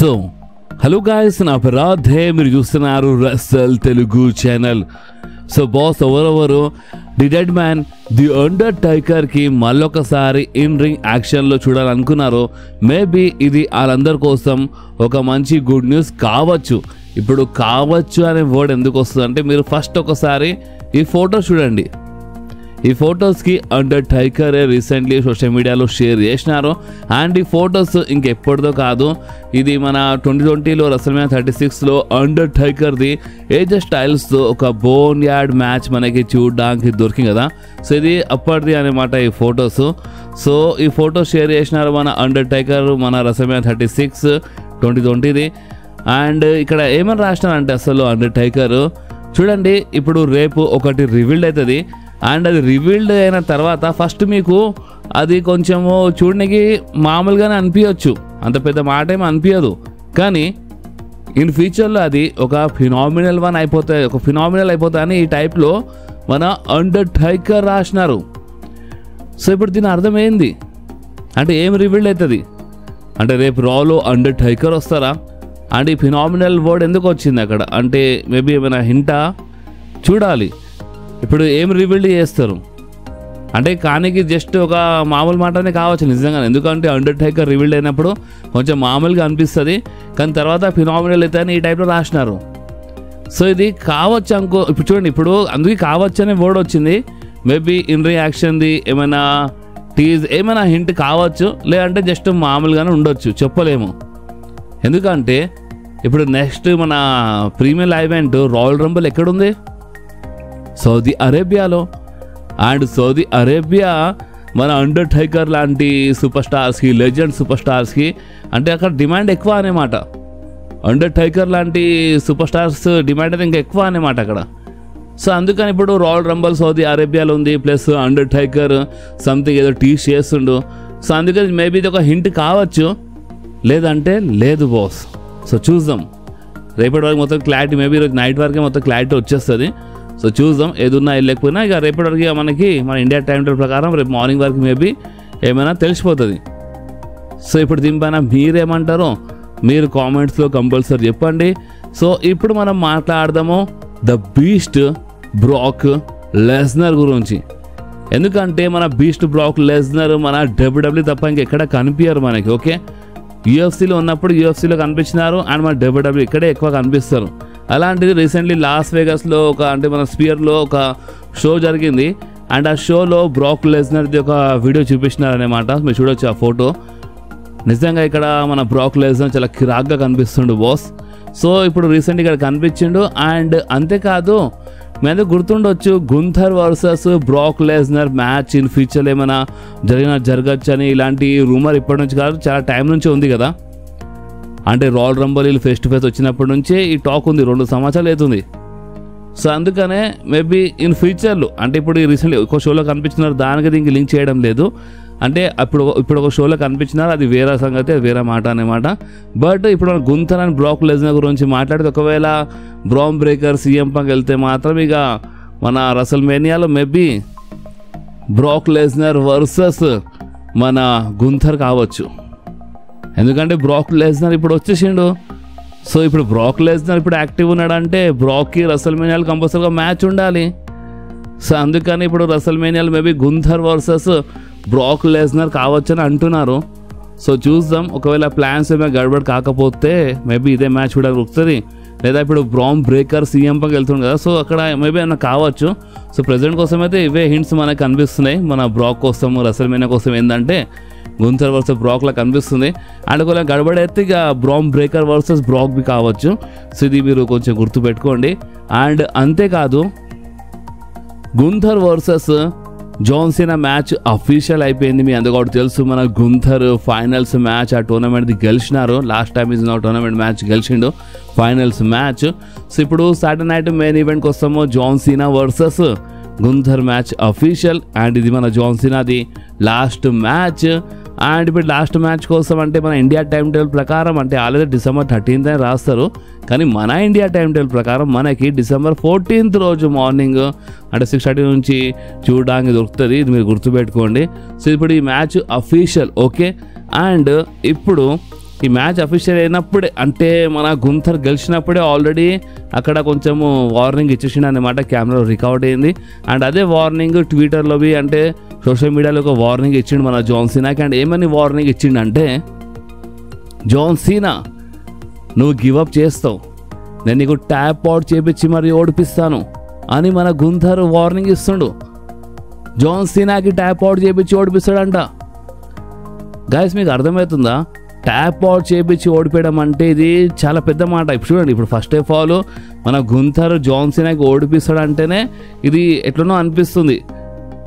So hello guys, నా పేరు రాధే, మీరు చూస్తున్నారు Russell Telugu channel. So boss, ఎవరెవరు ది డెడ్ మ్యాన్ ది అండర్టేకర్కి మళ్ళొకసారి ఇన్ రింగ్ యాక్షన్లో చూడాలనుకున్నారు. మేబీ ఇది వాళ్ళందరి కోసం ఒక మంచి గుడ్ న్యూస్ కావచ్చు. ఇప్పుడు కావచ్చు అనే వర్డ్ ఎందుకు వస్తుంది అంటే, మీరు ఫస్ట్ ఒకసారి ఈ ఫోటో చూడండి. ఈ ఫొటోస్కి అండర్టేకర్ రీసెంట్లీ సోషల్ మీడియాలో షేర్ చేసినారు. అండ్ ఈ ఫొటోస్ ఇంకెప్పటిదో కాదు, ఇది మన 2020లో రెసల్మేనియా 36లో అండర్టేకర్ది ఏజే స్టైల్స్తో ఒక బోన్ యార్డ్ మ్యాచ్ మనకి చూడడానికి దొరికింది కదా. సో ఇది అప్పటిది అనమాట ఈ ఫొటోస్. సో ఈ ఫొటోస్ షేర్ చేసినారు మన అండర్టేకర్ మన రెసల్మేనియా 36 2020ది. అండ్ ఇక్కడ ఏమని రాసినారంటే అసలు అండర్టేకర్ చూడండి, ఇప్పుడు రేపు ఒకటి రివీల్డ్ అవుతుంది. అండ్ అది రివీల్డ్ అయిన తర్వాత ఫస్ట్ మీకు అది కొంచెము చూడడానికి మామూలుగానే అనిపించవచ్చు, అంత పెద్ద మాట ఏమీ అనిపించదు. కానీ ఇన్ ఫ్యూచర్లో అది ఒక ఫినామినల్ అయిపోతుంది అని ఈ టైప్లో మన అండర్టేకర్ రాసినారు. సో ఇప్పుడు దీని అర్థం ఏంది అంటే, ఏం రివీల్డ్ అవుతుంది అంటే, రేపు రాలో అండర్టేకర్ వస్తారా? అండ్ ఈ ఫినామినల్ వర్డ్ ఎందుకు వచ్చింది అక్కడ అంటే, మేబీ ఏమైనా హింటా చూడాలి. ఇప్పుడు ఏం రివీల్డ్ చేస్తారు అంటే, కానికి జస్ట్ ఒక మామూలు మాటనే కావచ్చు నిజంగా. ఎందుకంటే అండర్టేకర్ రివీల్డ్ అయినప్పుడు కొంచెం మామూలుగా అనిపిస్తుంది, కానీ తర్వాత ఫినామినల్ అయితే ఈ టైప్లో రాసినారు. సో ఇది కావచ్చు అనుకో. ఇప్పుడు చూడండి, ఇప్పుడు అందుకే కావచ్చు అనే వర్డ్ వచ్చింది. మేబీ ఇన్ రియాక్షన్ది ఏమైనా టీజ్ ఏమైనా హింట్ కావచ్చు, లేదంటే జస్ట్ మామూలుగానే ఉండొచ్చు, చెప్పలేము. ఎందుకంటే ఇప్పుడు నెక్స్ట్ మన ప్రీమియర్ ఈవెంట్ రాయల్ రంబుల్ ఎక్కడుంది? సౌదీ అరేబియాలో. అండ్ సౌదీ అరేబియా మన అండర్టేకర్ లాంటి సూపర్ స్టార్స్కి, లెజెండ్ సూపర్ స్టార్స్కి అంటే అక్కడ డిమాండ్ ఎక్కువ అనేమాట. అండర్టేకర్ లాంటి సూపర్ స్టార్స్ డిమాండ్ అయితే ఇంకా ఎక్కువ అనేమాట అక్కడ. సో అందుకని ఇప్పుడు రాయల్ రంబల్ సౌదీ అరేబియాలో ఉంది, ప్లస్ అండర్టేకర్ సంథింగ్ ఏదో టీచ్ చేస్తుండు. సో అందుకని మేబీ ఇది ఒక హింట్ కావచ్చు, లేదంటే లేదు బాస్. సో చూద్దాం, రేపటి వరకు మొత్తం క్లారిటీ, మేబీ ఈరోజు నైట్ వరకే మొత్తం క్లారిటీ వచ్చేస్తుంది. సో చూద్దాం, ఏదున్నా వెళ్ళకపోయినా ఇక రేపటి వరకు మనకి మన ఇండియా టైం టేబుల్ ప్రకారం రేపు మార్నింగ్ వరకు మేబీ ఏమైనా తెలిసిపోతుంది. సో ఇప్పుడు దీనిపైన మీరేమంటారో మీరు కామెంట్స్లో కంపల్సరీ చెప్పండి. సో ఇప్పుడు మనం మాట్లాడదాము ద బీస్ట్ బ్రాక్ లెస్నర్ గురించి. ఎందుకంటే మన బీస్ట్ బ్రాక్ లెస్నర్ మన డబ్ల్యూడబ్ల్యూ తప్ప ఇంకెక్కడ కనిపించారు మనకి. ఓకే, యూఎఫ్సీలో ఉన్నప్పుడు యూఎఫ్సీలో కనిపించినారు, అండ్ మన డబ్ల్యూడబ్ల్యూ ఇక్కడే ఎక్కువ కనిపిస్తారు. అలాంటిది రీసెంట్లీ లాస్ వేగస్లో అంటే మన స్పియర్లో ఒక షో జరిగింది. అండ్ ఆ షోలో బ్రాక్ లెస్నర్ది ఒక వీడియో చూపించినారు అనమాట. మీరు చూడొచ్చు ఆ ఫోటో. నిజంగా ఇక్కడ మన బ్రాక్ లెస్నర్ చాలా కిరాక్గా కనిపిస్తుండు బాస్. సో ఇప్పుడు రీసెంట్గా ఇక్కడ కనిపించిండు. అండ్ అంతేకాదు, మీద గుర్తుండొచ్చు Gunther versus Brock Lesnar match in ఫ్యూచర్లో ఏమైనా జరగచ్చు అని ఇలాంటి రూమర్ ఇప్పటి నుంచి కాదు, చాలా టైం నుంచి ఉంది కదా. అంటే రాయల్ రంబల్ వీళ్ళు ఫేస్ టు ఫేస్ వచ్చినప్పటి నుంచే ఈ టాక్ ఉంది, 2 సంవత్సరాలు అవుతుంది. సో అందుకనే మేబీ ఇన్ ఫ్యూచర్లో అంటే ఇప్పుడు రీసెంట్లీ ఒక షోలో కనిపించినారు, దానికి దీనికి లింక్ చేయడం లేదు. అంటే ఇప్పుడు ఒక షోలో కనిపించినారు, అది వేరే సంగతి, అది వేరే మాట అనమాట. బట్ ఇప్పుడు మన గుంథర్ అండ్ బ్రాక్ లెస్నర్ గురించి మాట్లాడితే, ఒకవేళ బ్రాన్ బ్రేకర్ సీఎం పంక్ వెళ్తే మాత్రం ఇక మన రెసల్మేనియాలో మేబీ బ్రాక్ లెస్నర్ వర్సెస్ మన గుంథర్ కావచ్చు. ఎందుకంటే బ్రాక్ లెస్నర్ ఇప్పుడు వచ్చేసిండు. సో ఇప్పుడు బ్రాక్ లెస్నర్ ఇప్పుడు యాక్టివ్ ఉన్నాడంటే బ్రాక్కి రెసల్మేనియాలో కంపల్సరీగా మ్యాచ్ ఉండాలి. సో అందుకని ఇప్పుడు రెసల్మేనియాలో maybe Gunther versus Brock Lesnar కావచ్చని అంటున్నారు. సో చూద్దాం, ఒకవేళ ప్లాన్స్ ఏమైనా గడబడి కాకపోతే మేబీ ఇదే మ్యాచ్ కూడా దొరుకుతుంది. లేదా ఇప్పుడు బ్రాన్ బ్రేకర్ సీఎం పంక్ వెళ్తుంది కదా, సో అక్కడ మేబీ ఏమైనా కావచ్చు. సో ప్రెజెంట్ కోసం అయితే ఇవే హింట్స్ మనకు కనిపిస్తున్నాయి. మన బ్రాక్ కోసం, రెసల్మేనియా కోసం ఏంటంటే గుంథర్ వర్సెస్ బ్రాక్లా కనిపిస్తుంది. అండ్ ఒకవేళ గడబడి అయితే ఇక బ్రాన్ బ్రేకర్ వర్సెస్ బ్రాక్ బి కావచ్చు. సో ఇది మీరు కొంచెం గుర్తుపెట్టుకోండి. అండ్ అంతేకాదు, Gunther versus John Cena match official అయిపోయింది. మీ అందుకు తెలుసు, మన గుంథర్ ఫైనల్స్ మ్యాచ్ ఆ టోర్నమెంట్ది గెలిచినారు. లాస్ట్ టైం ఈజ్ నా టోర్నమెంట్ మ్యాచ్ గెలిచిండు, ఫైనల్స్ మ్యాచ్. సో ఇప్పుడు సాటర్డే నైట్ మెయిన్ ఈవెంట్ కోసము John Cena versus Gunther match official. And ఇది మన జాన్ సీనాది లాస్ట్ మ్యాచ్. అండ్ ఇప్పుడు లాస్ట్ మ్యాచ్ కోసం అంటే మన ఇండియా టైం టేబుల్ ప్రకారం అంటే ఆల్రెడీ December 13th అని రాస్తారు, కానీ మన ఇండియా టైం టేబుల్ ప్రకారం మనకి December 14th రోజు మార్నింగ్ అంటే 6:30 నుంచి చూడడానికి దొరుకుతుంది. ఇది మీరు గుర్తుపెట్టుకోండి. సో ఇప్పుడు ఈ మ్యాచ్ అఫీషియల్. ఓకే, అండ్ ఇప్పుడు ఈ మ్యాచ్ అఫీషియల్ అయినప్పుడే, అంటే మన గుంథర్ గెలిచినప్పుడే ఆల్రెడీ అక్కడ కొంచెము వార్నింగ్ ఇచ్చేసిండు అన్నమాట, కెమెరాలో రికార్డ్ అయింది. అండ్ అదే వార్నింగ్ ట్విట్టర్లోవి అంటే సోషల్ మీడియాలో ఒక వార్నింగ్ ఇచ్చిండు మన జాన్ సీనాకి. అండ్ ఏమని వార్నింగ్ ఇచ్చిండంటే, జాన్ సీనా నువ్వు గివప్ చేస్తావు, నేను నీకు ట్యాప్ అవుట్ చేపించి మరి ఓడిపిస్తాను అని మన గుంథర్ వార్నింగ్ ఇస్తుండు. జాన్ సీనాకి ట్యాప్ అవుట్ చేపించి ఓడిపిస్తాడంట. గైస్ మీకు అర్థమవుతుందా? ట్యాప్ అవుట్ చేపించి ఓడిపోయడం అంటే ఇది చాలా పెద్ద మాట. ఇప్పుడు చూడండి, ఇప్పుడు ఫస్ట్ ఆఫ్ ఆల్ మన గుంథర్ జాన్ సీనాకి ఓడిపిస్తాడంటేనే ఇది ఎట్లనో అనిపిస్తుంది.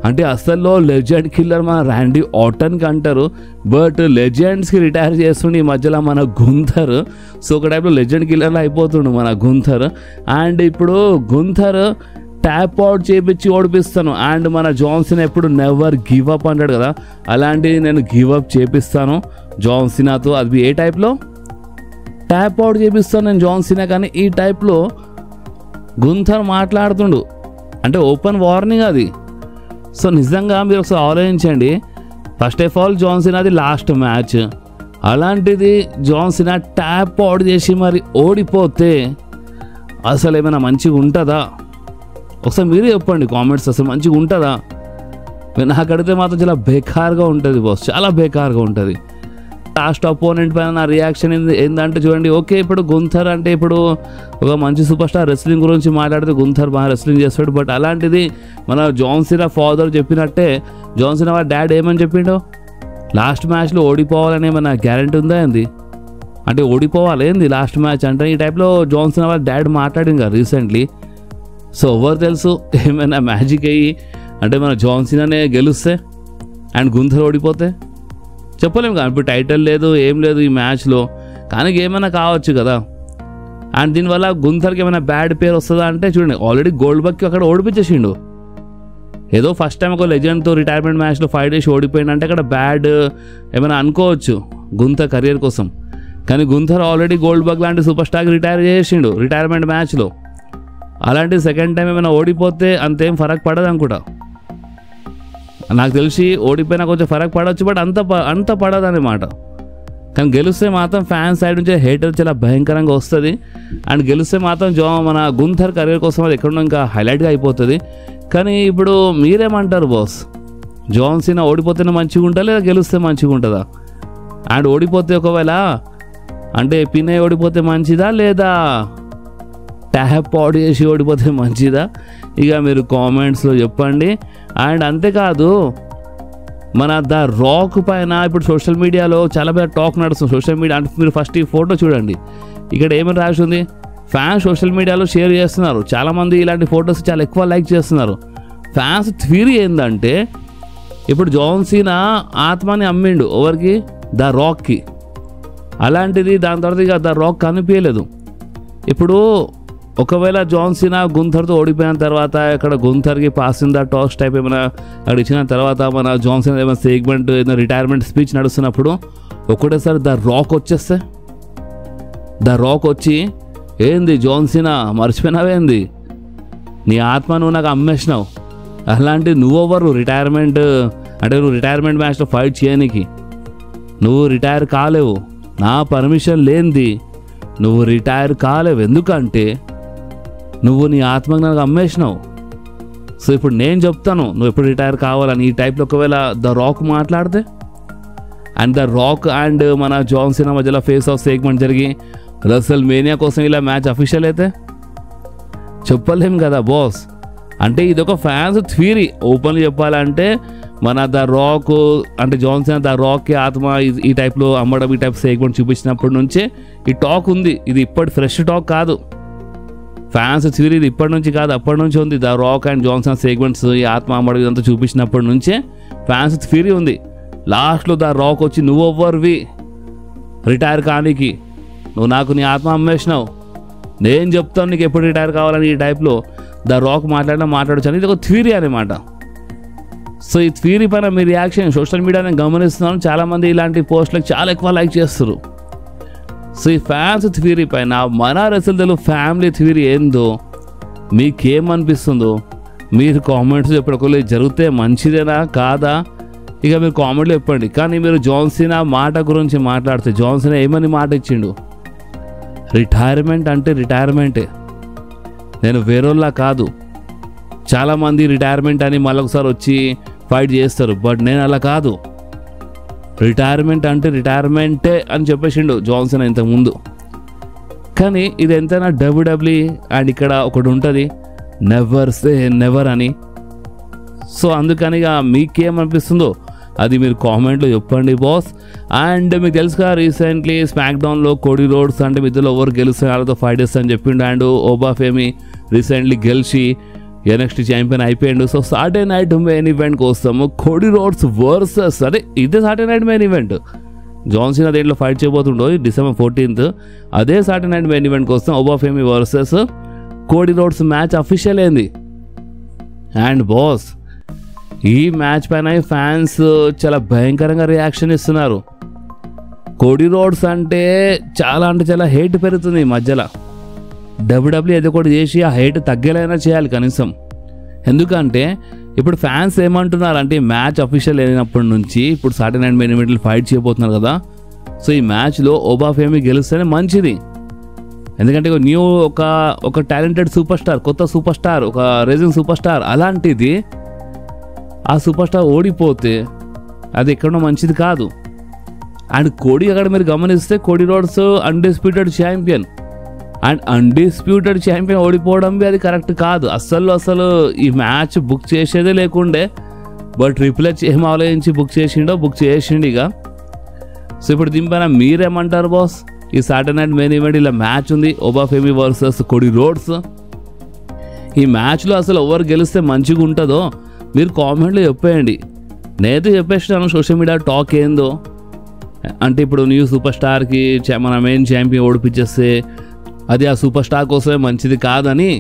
అంటే అసల్లో లెజెండ్ కిల్లర్ మన ర్యాండీ ఆర్టన్కి అంటారు, బట్ లెజెండ్స్కి రిటైర్ చేస్తుండే ఈ మధ్యలో మన గుంథర్. సో ఒక టైప్లో లెజెండ్ కిల్లర్లో అయిపోతుండు మన గుంథర్. అండ్ ఇప్పుడు గుంథర్ ట్యాప్ అవుట్ చేపించి ఓడిపిస్తాను, అండ్ మన జాన్ సీనా ఎప్పుడు నెవర్ గివ్ అప్ అంటాడు కదా, అలాంటిది నేను గివ్ అప్ చేపిస్తాను జాన్ సీనాతో. అది ఏ టైప్లో ట్యాప్ అవుట్ చేపిస్తాను నేను జాన్ సీనా, కానీ ఈ టైప్లో గుంథర్ మాట్లాడుతుండు. అంటే ఓపెన్ వార్నింగ్ అది. సో నిజంగా మీరు ఒకసారి ఆలోచించండి. ఫస్ట్ ఆఫ్ ఆల్ జాన్ సీనాది లాస్ట్ మ్యాచ్, అలాంటిది జాన్ సీనా ట్యాప్ అవుట్ చేసి మరి ఓడిపోతే అసలు ఏమైనా మంచిగా ఉంటుందా? ఒకసారి మీరే చెప్పండి కామెంట్స్, అసలు మంచిగా ఉంటుందా? నాకు అడిగితే మాత్రం చాలా బేకార్గా ఉంటుంది బాస్, చాలా బేకార్గా ఉంటుంది. లాస్ట్ అపోనెంట్ పైన నా రియాక్షన్ ఏంటంటే చూడండి, ఓకే ఇప్పుడు గుంథర్ అంటే ఇప్పుడు ఒక మంచి సూపర్ స్టార్ రెస్లింగ్ గురించి మాట్లాడితే గుంథర్ బాగా రెస్లింగ్ చేస్తాడు, బట్ అలాంటిది మన జాన్ సీనా ఫాదర్ చెప్పినట్టే జాన్ సీనా వాళ్ళ డాడ్ ఏమని చెప్పిండో, లాస్ట్ మ్యాచ్లో ఓడిపోవాలని ఏమన్నా గ్యారెంటీ ఉందా ఏంది? అంటే ఓడిపోవాలి ఏంది లాస్ట్ మ్యాచ్ అంటే? ఈ టైప్లో జాన్ సీనా వాళ్ళ డాడ్ మాట్లాడింది కదా రీసెంట్లీ. సో ఎవరు తెలుసు, ఏమైనా మ్యాజిక్ అయ్యి అంటే మన జాన్ సీనానే గెలుస్తే అండ్ గుంథర్ ఓడిపోతే చెప్పలేము కదా. ఇప్పుడు టైటిల్ లేదు, ఏం లేదు ఈ మ్యాచ్లో, కానీ ఏమైనా కావచ్చు కదా. అండ్ దీనివల్ల గుంథర్కి ఏమైనా బ్యాడ్ పేరు వస్తుందా అంటే చూడండి, ఆల్రెడీ గోల్డ్ బక్కి అక్కడ ఓడిపించేసిండు. ఏదో ఫస్ట్ టైం ఒక లెజెండ్తో రిటైర్మెంట్ మ్యాచ్లో 5 డేస్ ఓడిపోయిందంటే అక్కడ బ్యాడ్ ఏమైనా అనుకోవచ్చు గుంథర్ కెరియర్ కోసం. కానీ గుంథర్ ఆల్రెడీ గోల్డ్ బక్ లాంటి సూపర్ స్టార్కి రిటైర్ చేసిండు రిటైర్మెంట్ మ్యాచ్లో. అలాంటి సెకండ్ టైం ఏమైనా ఓడిపోతే అంతేం ఫరక్ పడదు అనుకుంటా. నాకు తెలిసి ఓడిపోయినా కొంచెం ఫరక్ పడవచ్చు, బట్ అంత పడదు అన్నమాట. కానీ గెలిస్తే మాత్రం ఫ్యాన్స్ సైడ్ నుంచి హేటర్ చాలా భయంకరంగా వస్తుంది. అండ్ గెలిస్తే మాత్రం మన గుంథర్ కెరీర్ కోసం అది ఎక్కడో ఇంకా హైలైట్గా అయిపోతుంది. కానీ ఇప్పుడు మీరేమంటారు బాస్? జాన్ సీనా ఓడిపోతేనే మంచిగా ఉంటుందా లేదా గెలిస్తే మంచిగా ఉంటుందా? అండ్ ఓడిపోతే ఒకవేళ అంటే పిన్నయ్య ఓడిపోతే మంచిదా లేదా ట్యాప్ అవుట్ చేసి ఓడిపోతే మంచిదా? ఇక మీరు కామెంట్స్లో చెప్పండి. అండ్ అంతేకాదు మన ద రాక్ పైన ఇప్పుడు సోషల్ మీడియాలో చాలా పెద్ద టాక్ నడుస్తుంది. సోషల్ మీడియా అంటే మీరు ఫస్ట్ ఈ ఫోటో చూడండి, ఇక్కడ ఏమని రాసి ఉంది, ఫ్యాన్స్ సోషల్ మీడియాలో షేర్ చేస్తున్నారు. చాలామంది ఇలాంటి ఫొటోస్ చాలా ఎక్కువ లైక్ చేస్తున్నారు. ఫ్యాన్స్ థియరీ ఏంటంటే ఇప్పుడు జాన్ సీనా ఆత్మని అమ్మిండు ఎవరికి? ద రాక్కి. అలాంటిది దాని తర్వాత ఇక ద రాక్ కనిపించలేదు. ఇప్పుడు ఒకవేళ జాన్ సీనా గుంథర్తో ఓడిపోయిన తర్వాత ఇక్కడ గుంథర్కి పాసింగ్ ద టాస్ టైప్ ఏమైనా అక్కడ ఇచ్చిన తర్వాత మన జాన్ సీనా ఏమైనా సెగ్మెంట్ ఏదైనా రిటైర్మెంట్ స్పీచ్ నడుస్తున్నప్పుడు ఒకటేసారి ద రాక్ వచ్చేస్తే, ద రాక్ వచ్చి ఏంది జాన్ సీనా మర్చిపోయినావేంది, నీ ఆత్మ నువ్వు నాకు అమ్మేసినావు, అలాంటి నువ్వెవరు రిటైర్మెంట్ అంటే నువ్వు రిటైర్మెంట్ మ్యాచ్లో ఫైట్ చేయడానికి? నువ్వు రిటైర్ కాలేవు, నా పర్మిషన్ లేనిది నువ్వు రిటైర్ కాలేవు, ఎందుకంటే నువ్వు నీ ఆత్మకు నాకు అమ్మేసినావు. సో ఇప్పుడు నేను చెప్తాను నువ్వు ఎప్పుడు రిటైర్ కావాలని. ఈ టైప్లో ఒకవేళ ద రాక్ మాట్లాడితే అండ్ ద రాక్ అండ్ మన జాన్ సీనా మధ్యలో ఫేస్ ఆఫ్ సెగ్మెంట్ జరిగి రెసల్ మేనియా కోసం ఇలా మ్యాచ్ అఫీషియల్ అయితే చెప్పలేం కదా బాస్. అంటే ఇది ఒక ఫ్యాన్స్ థియరీ. ఓపెన్లీ చెప్పాలంటే మన ద రాక్ అంటే జాన్ సీనా ద రాక్కి ఆత్మ ఈ టైప్లో అమ్మడం ఈ టైప్ సెగ్మెంట్ చూపించినప్పటి నుంచే ఈ టాక్ ఉంది. ఇది ఇప్పటి ఫ్రెష్ టాక్ కాదు, ఫ్యాన్స్ థియరీ ఇది ఇప్పటి నుంచి కాదు, అప్పటి నుంచి ఉంది. The Rock and John Cena segments ఈ ఆత్మ అమ్మడం ఇదంతా చూపించినప్పటి నుంచే ఫ్యాన్స్ థియరీ ఉంది. లాస్ట్లో ద రాక్ వచ్చి నువ్వెవ్వరివి రిటైర్ కానీకి, నువ్వు నాకు నీ ఆత్మ అమ్మేసినావు, నేను చెప్తాను నీకు ఎప్పుడు రిటైర్ కావాలని ఈ టైప్లో ద రాక్ మాట్లాడచ్చు అని ఇది ఒక థియరీ అనమాట. సో ఈ థియరీ పైన మీ రియాక్షన్ సోషల్ మీడియా నేను గమనిస్తున్నాను, చాలామంది ఇలాంటి పోస్టులకు చాలా ఎక్కువ లైక్ చేస్తారు. సో ఈ ఫ్యాన్స్ థియరీ పైన మన రెసల్ ఫ్యామిలీ థియరీ ఏందో మీకేమనిపిస్తుందో మీరు కామెంట్స్ చెప్పి ఒకవేళ జరిగితే మంచిదేనా కాదా ఇక మీరు కామెంట్లో చెప్పండి. కానీ మీరు జాన్ సీనా మాట గురించి మాట్లాడితే జాన్ సీనా ఏమని మాట ఇచ్చిండు, రిటైర్మెంట్ అంటే రిటైర్మెంటే, నేను వేరేలా కాదు. చాలామంది రిటైర్మెంట్ అని మళ్ళొకసారి వచ్చి ఫైట్ చేస్తారు, బట్ నేను అలా కాదు, రిటైర్మెంట్ అంటే రిటైర్మెంటే అని చెప్పేసిండు జాన్ సీనా ఇంతకుముందు. కానీ ఇది ఎంతైనా డబ్ల్యూడబ్ల్యూఈ అండ్ ఇక్కడ ఒకటి ఉంటుంది నెవర్ సే నెవర్ అని. సో అందుకనిగా మీకేమనిపిస్తుందో అది మీరు కామెంట్లో చెప్పండి బాస్. అండ్ మీకు తెలుసుగా రీసెంట్లీ స్మాక్ డౌన్లో కోడీ రోడ్స్ అంటే మిద్దలో ఎవరు గెలుస్తారు వాళ్ళతో ఫైట్ చేస్తారని చెప్పిండు. అండ్ ఓబాఫేమి రీసెంట్లీ గెలిచి నెక్స్ట్ ఛాంపియన్ అయిపోయిండు. సో సాటర్డే నైట్ మెయిన్ ఈవెంట్కి వస్తాము, కోడీ రోడ్స్ వర్సెస్, అదే ఇదే Saturday night main event. John Cena దేంట్లో ఫైట్ చేయబోతుండో December 14th, అదే సాటర్డే నైట్ మెయిన్ ఈవెంట్కి వస్తాం. Oba Femi versus Cody Rhodes match official అయింది. అండ్ బాస్ ఈ మ్యాచ్ పైన ఫ్యాన్స్ చాలా భయంకరంగా రియాక్షన్ ఇస్తున్నారు. కోడీ రోడ్స్ అంటే చాలా హేట్ పెరుగుతుంది ఈ మధ్యలో. డబ్ల్యూడబ్ల్యూ ఏదో ఒకటి చేసి ఆ హేట్ తగ్గేలైనా చేయాలి కనీసం. ఎందుకంటే ఇప్పుడు ఫ్యాన్స్ ఏమంటున్నారు అంటే మ్యాచ్ అఫీషియల్ అయినప్పటి నుంచి ఇప్పుడు సాటర్డే నైట్ మెయిన్ ఈవెంట్లో ఫైట్ చేయబోతున్నారు కదా, సో ఈ మ్యాచ్లో ఓబాఫేమి గెలుస్తేనే మంచిది. ఎందుకంటే న్యూ ఒక టాలెంటెడ్ సూపర్ స్టార్, కొత్త సూపర్ స్టార్, ఒక రేజింగ్ సూపర్ స్టార్, అలాంటిది ఆ సూపర్ స్టార్ ఓడిపోతే అది ఎక్కడో మంచిది కాదు. అండ్ కోడీ అక్కడ మీరు గమనిస్తే Cody roads undisputed champion, and undisputed champion ఓడిపోవడం అది కరెక్ట్ కాదు. అసలు ఈ మ్యాచ్ బుక్ చేసేదే లేకుండే, బట్ ట్రిపుల్ హెచ్ ఏం ఆలోచించి బుక్ చేసిండు ఇక. సో ఇప్పుడు దీనిపైన మీరేమంటారు బాస్? ఈ సాటర్డే నైట్ మెయిన్ ఈవెంట్ ఇలా మ్యాచ్ ఉంది, ఓబాఫేమి వర్సెస్ కోడీ రోడ్స్. ఈ మ్యాచ్లో అసలు ఎవరు గెలిస్తే మంచిగా ఉంటుందో మీరు కామెంట్లో చెప్పేయండి. నేనైతే చెప్పేస్తాను సోషల్ మీడియా టాక్ ఏందో అంటే ఇప్పుడు న్యూ సూపర్ స్టార్కి మన మెయిన్ ఛాంపియన్ ఓడిపించేస్తే అది ఆ సూపర్ స్టార్ కోసమే మంచిది కాదని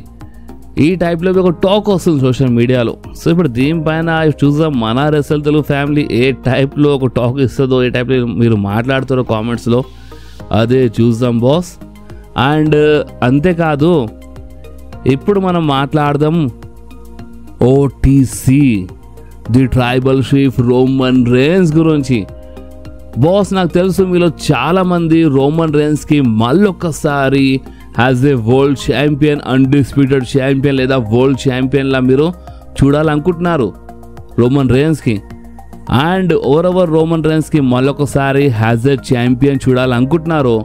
ఈ టైప్లో ఒక టాక్ వస్తుంది సోషల్ మీడియాలో. సో ఇప్పుడు దీనిపైన చూద్దాం మన రెసల్ తెలుగు ఫ్యామిలీ ఏ టైప్లో ఒక టాక్ ఇస్తుందో, ఏ టైప్లో మీరు మాట్లాడుతారో కామెంట్స్లో, అదే చూద్దాం బాస్. అండ్ అంతేకాదు ఇప్పుడు మనం మాట్లాడదాం OTC the tribal chief Roman Reigns గురించి. బాస్ నాకు తెలుసు మీలో చాలామంది రోమన్ రేన్స్కి మళ్ళొక్కసారి as a world champion, undisputed champion లేదా వరల్డ్ ఛాంపియన్లా మీరు చూడాలనుకుంటున్నారు రోమన్ రేన్స్కి. అండ్ ఓవర్ రోమన్ రేన్స్కి మళ్ళొకసారి యాజ్ ఏ ఛాంపియన్ చూడాలనుకుంటున్నారు.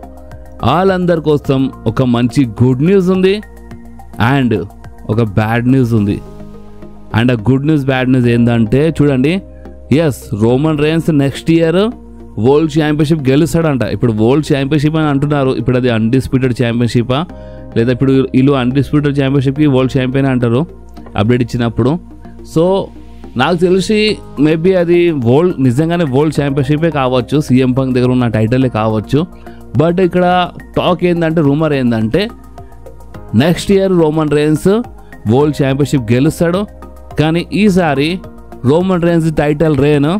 వాళ్ళందరి కోసం ఒక మంచి గుడ్ న్యూస్ ఉంది అండ్ ఒక బ్యాడ్ న్యూస్ ఉంది. అండ్ ఆ గుడ్ న్యూస్ బ్యాడ్ న్యూస్ ఏంటంటే చూడండి, yes Roman Reigns next year world championship గెలుస్తాడంట. ఇప్పుడు వరల్డ్ ఛాంపియన్షిప్ అని అంటున్నారు, ఇప్పుడు అది అన్డిస్ప్యూటెడ్ ఛాంపియన్షిపా లేదా ఇప్పుడు వీళ్ళు అన్డిస్ప్యూటెడ్ ఛాంపియన్షిప్కి వరల్డ్ ఛాంపియన్ అంటారు అప్డేట్ ఇచ్చినప్పుడు. సో నాకు తెలిసి మేబీ అది నిజంగానే వరల్డ్ ఛాంపియన్షిపే కావచ్చు, సీఎం పంక్ దగ్గర ఉన్న టైటిలే కావచ్చు. బట్ ఇక్కడ టాక్ ఏంటంటే రూమర్ ఏంటంటే next year Roman rains world championship గెలుస్తాడు. కానీ ఈసారి రోమన్ రేన్స్ టైటిల్ రేన్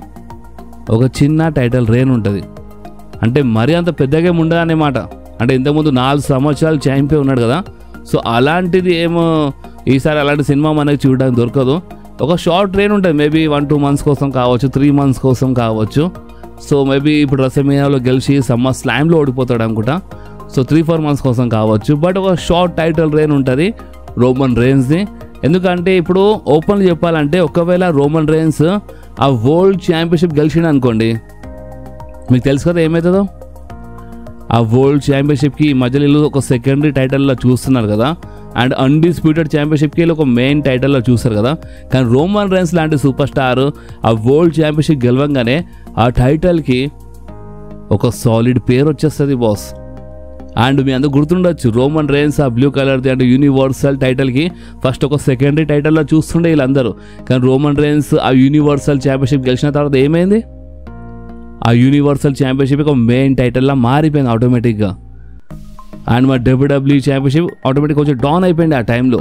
ఒక చిన్న టైటిల్ రేన్ ఉంటుంది, అంటే మరీ అంత పెద్దగా ఉండదు అన్నమాట. అంటే ఇంతకుముందు 4 సంవత్సరాలు ఛాంపియన్ ఉన్నాడు కదా, సో అలాంటిది ఏమో ఈసారి అలాంటి సినిమా మనకి చూడడానికి దొరకదు. ఒక షార్ట్ రేన్ ఉంటుంది, మేబీ 1-2 months కోసం కావచ్చు, 3 months కోసం కావచ్చు. సో మేబీ ఇప్పుడు రసమీనాలో గెలిచి సమ్మర్ స్లామ్లో ఓడిపోతాడు అనుకుంటా, సో 3-4 months కోసం కావచ్చు. బట్ ఒక షార్ట్ టైటిల్ రేన్ ఉంటుంది రోమన్ రేన్స్ది. ఎందుకంటే ఇప్పుడు ఓపెన్గా చెప్పాలంటే ఒకవేళ రోమన్ రేన్స్ ఆ వరల్డ్ ఛాంపియన్షిప్ గెలిచిండు అనుకోండి, మీకు తెలుసు కదా ఏమవుతుందో. ఆ వరల్డ్ ఛాంపియన్షిప్కి ఈ మధ్యలో ఒక సెకండరీ టైటిల్లో చూస్తున్నారు కదా, అండ్ అన్డిస్ప్యూటెడ్ ఛాంపియన్షిప్కి ఒక మెయిన్ టైటిల్లో చూస్తారు కదా. కానీ రోమన్ రేన్స్ లాంటి సూపర్ స్టార్ ఆ వరల్డ్ ఛాంపియన్షిప్ గెలవంగానే ఆ టైటిల్కి ఒక సాలిడ్ పేరు వచ్చేస్తుంది బాస్. అండ్ మీ అందరూ గుర్తుండొచ్చు రోమన్ రేన్స్ ఆ బ్లూ కలర్ది అంటే యూనివర్సల్ టైటిల్కి ఫస్ట్ ఒక సెకండరీ టైటిల్లో చూస్తుండే వీళ్ళందరూ. కానీ రోమన్ రేన్స్ ఆ యూనివర్సల్ ఛాంపియన్షిప్ గెలిచిన తర్వాత ఏమైంది, ఆ యూనివర్సల్ ఛాంపియన్షిప్ ఒక మెయిన్ టైటిల్లా మారిపోయింది ఆటోమేటిక్గా. అండ్ మా డబ్ల్యూడబ్ల్యూ ఛాంపియన్షిప్ ఆటోమేటిక్ కొంచెం డౌన్ అయిపోయింది ఆ టైంలో.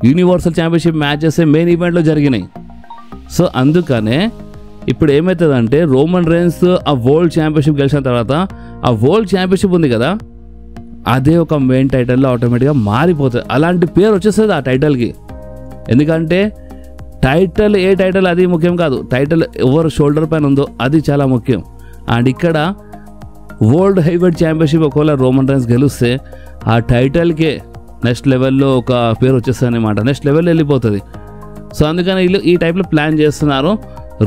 యూనివర్సల్ ఛాంపియన్షిప్ మ్యాచెస్ మెయిన్ ఈవెంట్లో జరిగినాయి. సో అందుకనే ఇప్పుడు ఏమవుతుందంటే రోమన్ రేన్స్ ఆ వరల్డ్ ఛాంపియన్షిప్ గెలిచిన తర్వాత ఆ వరల్డ్ ఛాంపియన్షిప్ ఉంది కదా, అదే ఒక మెయిన్ టైటిల్లో ఆటోమేటిక్గా మారిపోతుంది. అలాంటి పేరు వచ్చేస్తుంది ఆ టైటిల్కి. ఎందుకంటే టైటిల్ ఏ టైటిల్ అది ముఖ్యం కాదు, టైటిల్ ఎవరు షోల్డర్ పైన ఉందో అది చాలా ముఖ్యం. అండ్ ఇక్కడ వరల్డ్ హెవీవెయిట్ ఛాంపియన్షిప్ ఒకవేళ రోమన్ రైన్స్ గెలిస్తే ఆ టైటిల్కే నెక్స్ట్ లెవెల్లో ఒక పేరు వచ్చేస్తుంది అనమాట, నెక్స్ట్ లెవెల్ వెళ్ళిపోతుంది. సో అందుకని వీళ్ళు ఈ టైప్లో ప్లాన్ చేస్తున్నారు,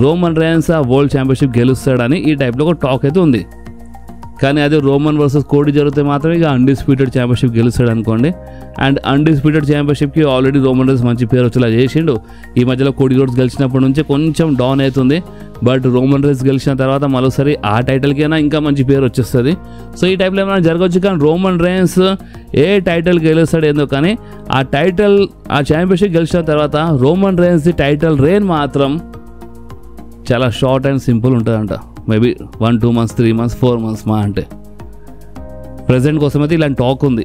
రోమన్ రైన్స్ ఆ వరల్డ్ ఛాంపియన్షిప్ గెలుస్తాడని ఈ టైప్లో ఒక టాక్ అయితే ఉంది. కానీ అది రోమన్ వర్సెస్ కోడి జరిగితే మాత్రమే ఇక అన్డిస్ప్యూటెడ్ ఛాంపియన్షిప్ గెలుస్తాడు అనుకోండి. అండ్ అన్డిస్ప్యూటెడ్ ఛాంపియన్షిప్కి ఆల్రెడీ రోమన్ రైన్స్ మంచి పేరు వచ్చేలా చేసిండు. ఈ మధ్యలో కోడి రోడ్స్ గెలిచినప్పటి నుంచి కొంచెం డౌన్ అవుతుంది, బట్ రోమన్ రైన్స్ గెలిచిన తర్వాత మరోసారి ఆ టైటిల్కైనా ఇంకా మంచి పేరు వచ్చేస్తుంది. సో ఈ టైప్లో ఏమైనా జరగవచ్చు. కానీ రోమన్ రైన్స్ ఏ టైటిల్ గెలుస్తాడు ఏందో, కానీ ఆ టైటిల్ ఆ ఛాంపియన్షిప్ గెలిచిన తర్వాత రోమన్ రైన్స్ టైటిల్ రెయిన్ మాత్రం చాలా షార్ట్ అండ్ సింపుల్ ఉంటుందంట. మేబీ 1-2 months 3 months 4 months మా అంటే ప్రజెంట్ కోసం అయితే ఇలాంటి టాక్ ఉంది.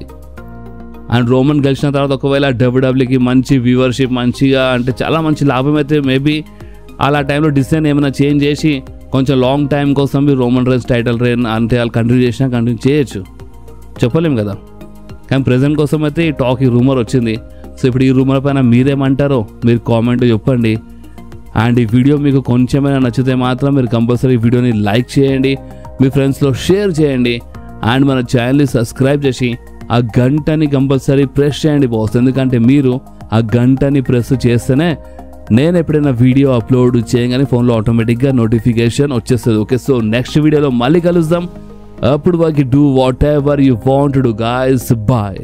అండ్ రోమన్ గెలిచిన తర్వాత ఒకవేళ డబ్ల్యూడబ్ల్యూకి మంచి వ్యూవర్షిప్ మంచిగా అంటే చాలా మంచి లాభం అయితే మేబీ అలా టైంలో డిసిజన్ ఏమైనా చేంజ్ చేసి కొంచెం లాంగ్ టైం కోసం మీరు రోమన్ రైన్స్ టైటిల్ రెయిన్ అంటే వాళ్ళు కంటిన్యూ చేసినా కంటిన్యూ చేయొచ్చు, చెప్పలేము కదా. కానీ ప్రజెంట్ కోసం అయితే ఈ టాక్ ఈ రూమర్ వచ్చింది. సో ఇప్పుడు ఈ రూమర్ పైన మీరేమంటారో మీరు కామెంట్ చెప్పండి. అండ్ ఈ వీడియో మీకు కొంచెమైనా నచ్చితే మాత్రం మీరు కంపల్సరీ ఈ వీడియోని లైక్ చేయండి, మీ ఫ్రెండ్స్లో షేర్ చేయండి. అండ్ మన ఛానల్ని సబ్స్క్రైబ్ చేసి ఆ గంటని కంపల్సరీ ప్రెస్ చేయండి బాస్. ఎందుకంటే మీరు ఆ గంటని ప్రెస్ చేస్తేనే నేను ఎప్పుడైనా వీడియో అప్లోడ్ చేయగానే ఫోన్లో ఆటోమేటిక్గా నోటిఫికేషన్ వచ్చేస్తుంది. ఓకే, సో నెక్స్ట్ వీడియోలో మళ్ళీ కలుద్దాం. అప్పుడు వరకు do whatever you want to do guys. Bye.